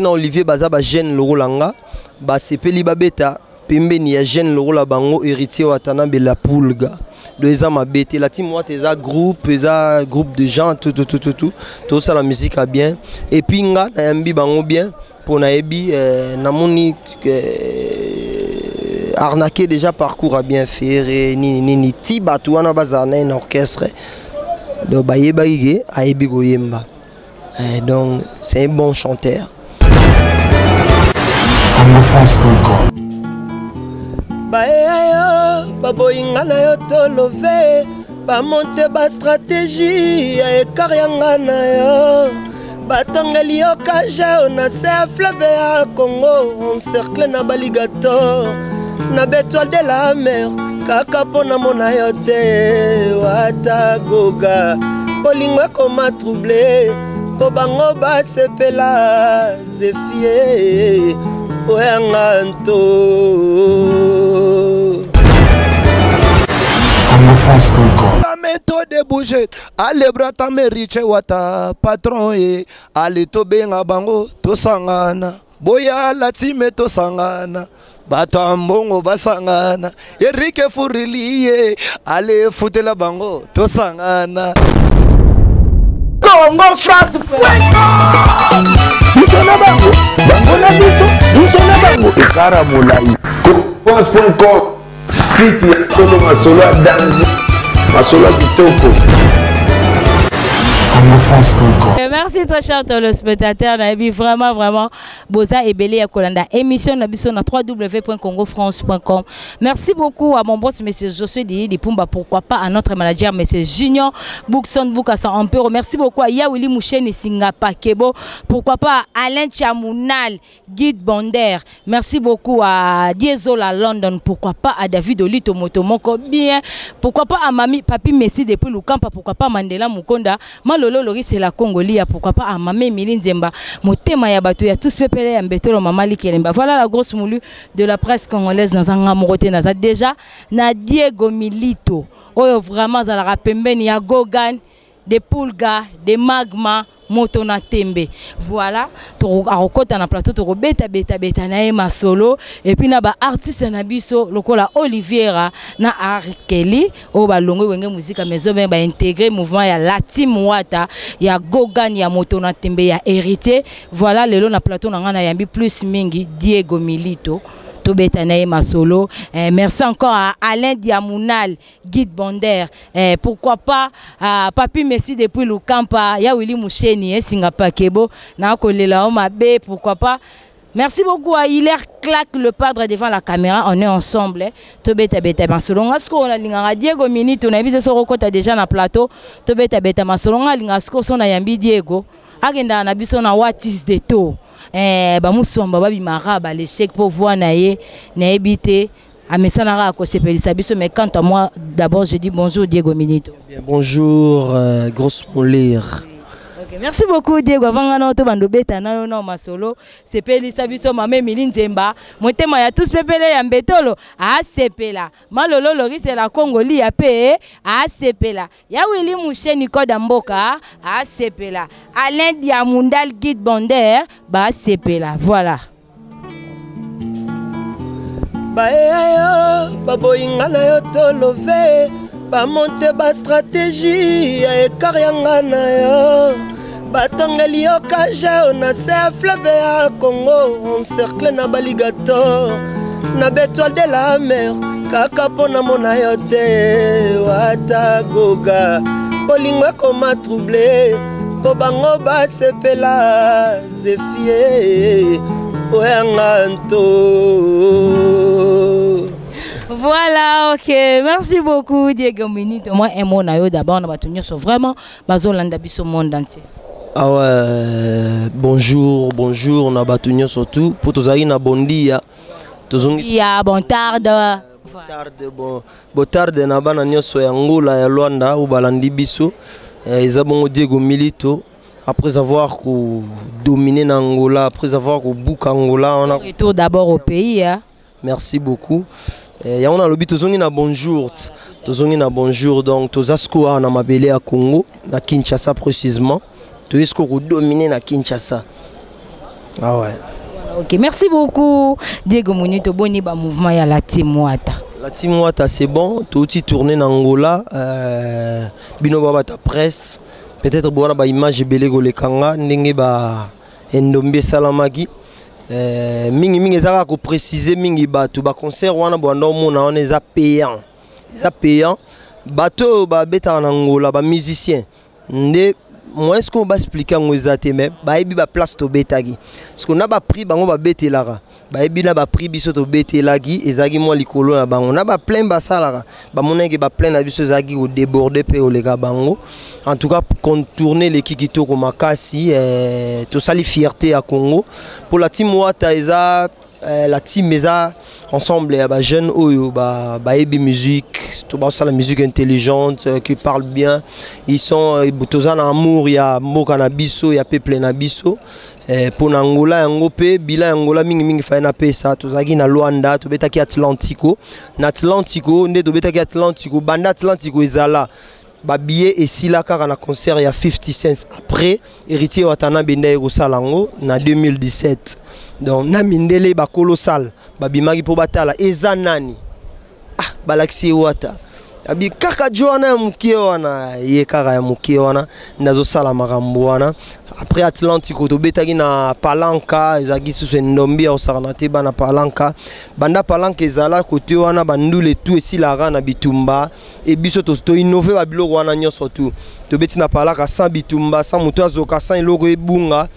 na Olivier baza ba jeune lorolanga ba sepeli babeta pembeni ya jeune lorola bango héritier watana bela pulga deux ans mabete la team wat eza groupe de gens tout ça la musique a bien et puis nga na yambi bango bien pour na ebi namoni arnaqué déjà parcours a bien fait ni tiba tu wana bazana un orchestre de bayeba ige ayebi goyemba donc c'est un bon chanteur. Baeyo baboyinga na yo tolove bamonte ba stratégie ya ekarianga na yo batongeli yo kaja na se fleuve ya Congo encerclé na baligator na bétoile de la mer kaka pona mona yo te wata goga bolingo koma troublé po bango basepela zefie oyanganto la méthode de bouger allez brata meriche wata patron e allez tobenga bango tosangana boya la time tosangana bato mbongo basangana Eric Furilie allez futela bango tosangana Congo France Bisona bango bango na bisona bango ikara mulai France.com site ya Kolo Masolo danger Masolo kitoko. Merci très cher téléspectateurs. Vraiment, Boza et Belé à Kolanda. Émission Nabiso na www.congofrance.com. Merci beaucoup à mon boss, monsieur Josué Di Pumba. Pourquoi pas à notre manager, monsieur Junior Bookson Boukassa Ampero. Merci beaucoup à Yaouli Mouchen et Singapa Kebo. Pourquoi pas à Alain Chamounal, Guide Bonder. Merci beaucoup à Diezola London. Pourquoi pas à David Olito Motomoko. Bien. Pourquoi pas à Mami Papi Messi depuis Lukampa. Pourquoi pas Mandela Mukonda. Malolo Lori c'est la Congolia. Pourquoi pas à Mamé Milinzemba. Motema Yabatou. Ya tous pépélé ya Mbetolo Mamali Kelemba. Voilà la grosse moulu de la presse congolaise dans un Amoroté Naza. Déjà, na Diego Milito. Oyo vraiment za la pembeni ya Gogan, des Pulga, des Magma. Motona tembe voilà to arokota na plateau to beta na ema solo et puis na ba artiste na biso lokola Oliviera na Arkeli o ba longo wenge musique mezo ba intégrer mouvement ya Latim Wata ya Gogan ya Motona tembe ya héritier voilà lelo na plateau na ngana yambi plus mingi Diego Milito solo. Merci encore à Alain Diamounal, Guide Bonder. Pourquoi pas à Papi Messi depuis Lukampa, Yaouli Moucheni, Singapa Kebo, Nakolela Omabe, pourquoi pas. Merci beaucoup à Hilaire Claque, le padre devant la caméra. On est ensemble. Tobeta beta masolonga sko na linga Diego Minito na biso sokota déjà na plateau. Tobeta beta masolonga linga sko so na yambi Diego. Agenda na biso na what is the to. Bamusomba babimara ba l'échec pour voir naie na ebité à mesanara ko sepelisa biso mais quant à moi d'abord je dis bonjour Diego Minito. Bien, bonjour grosse molire. Okay, merci beaucoup Diego avant na to bando beta na yo na masolo sepelisa biso mame Milinzemba motema ya tous pepele ya mbetolo a sepela malolo lori c'est la Congoli ya pe a sepela ya Willy Moucheni Koda Mboka a sepela Alain Diamundal Guide Bonder ba sepela voilà baeyo baboyinga na yo tolove bamonte ba stratégie ya ekarianga na yo batongeli yo kaja na se fleuve ya Congo encerclé na baligator na bétoile de la mer kaka pona mona yo te wata goga bolingo koma troublé po bango basepela zefie oyanganto. Voilà, ok. Merci beaucoup, Diego Minito. Moi, un mot d'abord, on va tenir sur vraiment Bazolanda biso monde entier. Ah ouais, bonjour, on a battu surtout pour tous na bondia. Ya bon tarde. Bon tarde na bana nyoso ya Angola ya Luanda ou balandi biso. Ils Diego Milito. Après avoir dominé Angola, après avoir bouc Angola, on a retour d'abord au pays. Hein? Merci beaucoup. Et on a le but na bonjour, na bonjour donc tozaskoa na mabele à Congo, na Kinshasa précisément. Tu es dominer na Kinshasa. Ah ouais. Ok, merci beaucoup Diego Mounito boni ba mouvement ya la team Wata. La team Wata c'est bon, tout outil tourné en Angola, bino baba ta presse, peut-être boana ba image belego le kanga ndenge ba endombe salamaki. Mingi ezaka ko préciser mingi batu ba concert wana bondo mona on eza payant. Eza payant. Bato ba beta en Angola ba musicien. Nde moi est-ce qu'on va expliquer en Ouezate mais ba ebi ba place to betagi. Parce qu'on a ba prix bango ba betelara. Ba ebi na ba prix biso to betelagi ezagi mo likolo na bango. Na ba plein ba salara. Ba monenge ba plein na biso ezagi ko déborder pe o lega bango. En tout cas contourner les kikito ko makasi to sali fierté à Congo. Pour la team Wata eza la team eza ensemble ya ba jeune oyo ba ebi musique. Tout ça la musique intelligente qui parle bien. Ils sont en amour, il y a Moka Nabiso, il y a Peuple Nabiso. Pour Angola, Angope, Bila Angola, mingi fa na pesa. Tout ça na Luanda, tout beta ki Atlantico. Na Atlantico, ne to beta ki Atlantico, banda Atlantico ezala. Ba billet et si la car na concert il y a 50 cents après héritier watana benda ero salango na 2017. Donc na mindele ba colossal. Ba bimagi po batala ezanani. Balaxi Wata abi kaka joana mukie wana ye kaka ya mukie wana nazo sala makambo wana après Atlantico to betaki na Palanca ezaki susu ndombi au saranate bana Palanca banda Palanca ezala côté wana bandule tout esi la rana bitumba et biso to innover ba biloko wana nyonso tout to beti na Palanca sans bitumba sans moto azoka sans eloko ebunga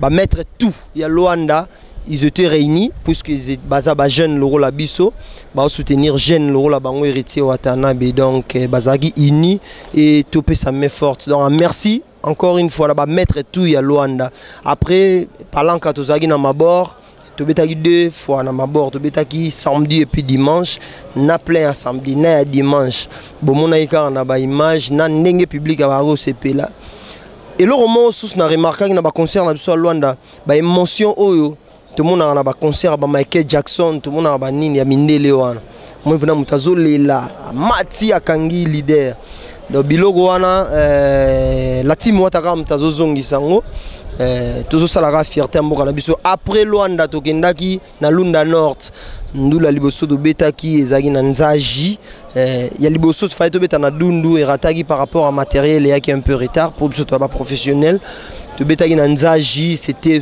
ba mettre tout ya Luanda. Ils étaient réunis puisqu'ils étaient basés jeunes loro la biso, ba soutenir jeunes loro la bango héritier Watanabe donc bazagi unis et topé sa main forte. Donc merci encore une fois là ba mettre tout ya Luanda. Après Palanca tozagi na mabord, to betaki 2 fois na mabord, to betaki samedi et puis dimanche, na plein à samedi na dimanche. Bomona ika na ba image na ndenge public a ba là. Et le roman sous na remarqué na ba concert na biso Luanda, ba émotion oyo tout le monde a un concert à Michael Jackson, tout le monde a un nini, a mindele wana. Moi je mutazo lela, Mati akangi leader. Donc bilogo wana la team Wata ka mutazo zongi sango. Toujours ça la fierté mboka na biso après Luanda tokendaki na Lunda North. Ndula liboso do betaki ezagi na Nzaji. Ya liboso fallait to beta na Dundu et ratagi par rapport à matériel et qui est un peu retard pour biso to ba professionnel. To betaki na Nzaji, c'était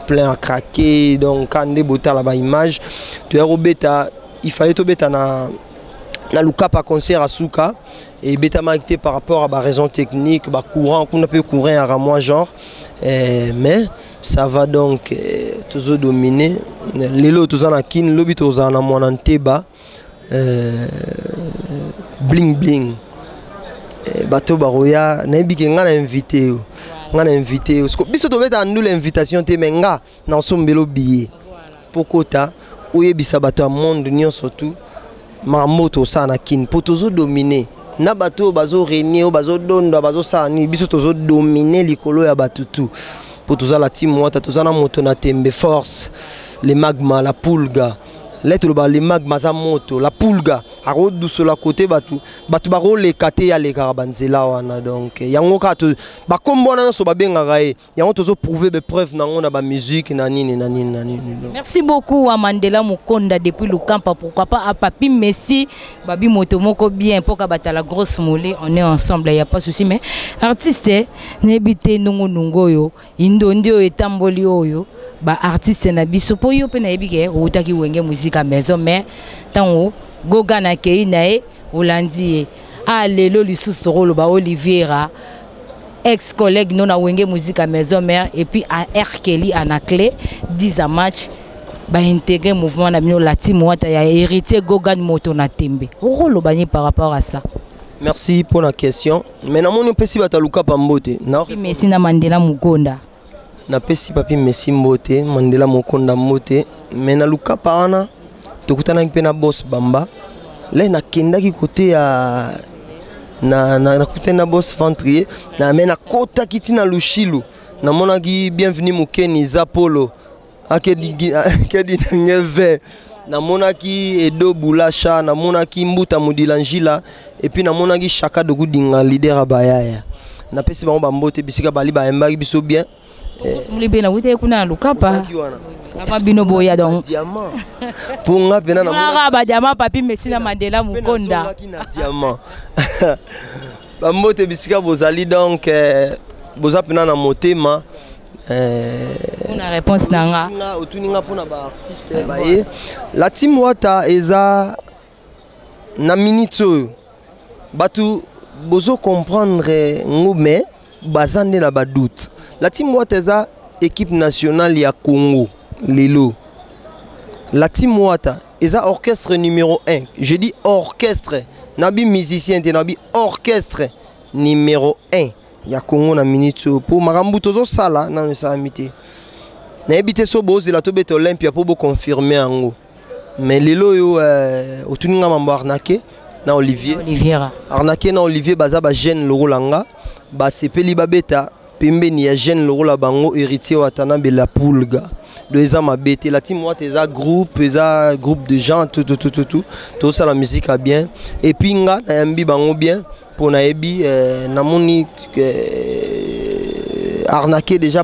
plein à craquer donc quand des bota là-bas image tu es bêta il fallait to bêta na luka pas concert à Souka et bêta marqué par rapport à la raison technique bah courant qu'on peut courir à moi genre mais ça va donc toujours dominer les lots tous en akin lobby tous en monanteba bling bling bateau baroya na bi kenga na invité on a invité biso to beta nous l'invitation te menga na sombelo billet pokota oyebisa bato a monde union surtout ma moto ça na kin potozo dominer na bato bazo régner bazo dondo bazo ça ni biso tozo dominer likolo ya batutu potoza la team Wata toza na moto na tembe force les magma la pulga lettre le magma za moto la pulga a rodu sur la côté batu baro le kate ya le karabanzela wana donc yango ka to ba kombona so ba benga gae yango tozo prouver be preuve na ngona ba musique na nini. Merci beaucoup à Mandela Mukonda depuis le camp pourquoi pas à Papi Messi babi moto moko bien pour ka bata la grosse molée on est ensemble il y a pas souci mais artiste nebité nungo yo indondio etamboli oyo ba artiste na biso po yo pe na ebike utaki wenge musique à maison mais tango goga na kei nae olandi a lelo lisusu rolo ba Oliviera ex collègue non na wenge musique à maison mère et puis à Erkeli à clé 10 à match ba intégrer mouvement na bino la team Wata ya héritier goga moto na tembe rolo bani par rapport à ça. Merci pour la question mais na moni pesi bataluka pambote na Messi na Mandela Mukonda na pesi papi Messi mbote Mandela Mukonda mbote mais na luka paana tokutana pe na boss Bamba là na kendaki côté ya na kutena boss ventrier na mena kota kiti na Lushilu na monaki bienvenue mukeni Zapolo akedi ngeve na monaki Edo Bulasha na monaki Mbuta Mudilanjila et puis na monaki Chaka de Goudinga leader abayaya na pesi ba mbote bisika bali ba embaki biso bien Muli bena wite kuna lukapa. Ama bino boya donc. Diamant. Pour nga pena na ba diamant papi Messina Mandela Mukonda. Diamant. Ba mbote bisika bozali donc boza pena na motema. Una réponse nanga. Otuninga pona ba artiste baye. La team Wata eza na minute batu bozo comprendre ngome bazande na ba doute. La team Wata eza équipe nationale ya Congo lelo. La team Wata eza orchestre numéro 1. Je dis orchestre, nabi musicien te nabi orchestre numéro 1 ya Congo na minute pour makambu tozo sala na samité. Na ebité so bozi la to beto Olympia pour bo confirmer ango. Mais lelo yo otuninga mambo arnaqué na Olivier. Arnaqué na Olivier baza ba jeune lorolanga ba sepeli babeta pembeni ya jeune lorola bango héritier watana bela pulga. Deux ans mabete la team Wata eza groupe de gens tout ça la musique a bien et puis nga na yambi bango bien pour na ebi na moni arnaqué déjà